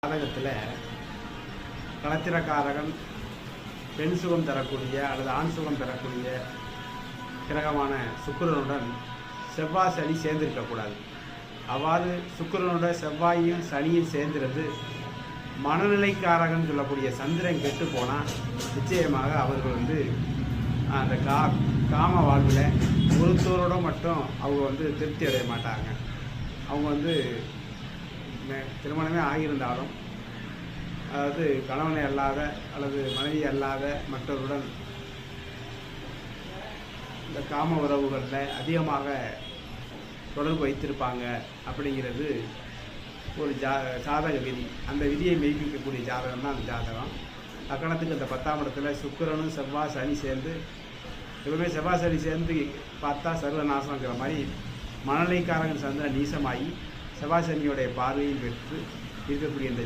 ஜாதகத்தில் களத்திரக்காரகன் பெண் சுகம் தரக்கூடிய அல்லது ஆண் சுகம் தரக்கூடிய கிரகமான சுக்கிரனுடன் செவ்வாய் சனி சேர்ந்திருக்கக்கூடாது. அவ்வாறு சுக்கிரனோட செவ்வாயும் சனியும் சேர்ந்துறது மனநிலைக்காரகன் சொல்லக்கூடிய சந்திரன் கெட்டு போனால் நிச்சயமாக அவர்கள் அந்த காம வாழ்வில் ஒருத்தரோட மட்டும் அவங்க திருப்தி அடைய மாட்டாங்க. அவங்க திருமணமே ஆகியிருந்தாலும், அதாவது கணவனை அல்லாத அல்லது மனைவி அல்லாத மற்றவருடன் இந்த காம உறவுகளில் அதிகமாக தொடர்பு வைத்திருப்பாங்க. அப்படிங்கிறது ஒரு ஜாதக விதி. அந்த விதியை மெய்ப்பிக்கக்கூடிய ஜாதகம் தான் அந்த ஜாதகம். லக்கணத்துக்கு அந்த 10ஆம் இடத்துல சுக்கிரனும் செவ்வாய் சனி சேர்ந்து, எப்பவுமே செவ்வாய் சனி சேர்ந்து பார்த்தா சர்வநாசங்கிற மாதிரி மனநிலைக்காரகன் சந்திரன் நீசமாகி செவ்வாய் சனியோடைய பார்வையும் பெற்று இருக்கக்கூடிய இந்த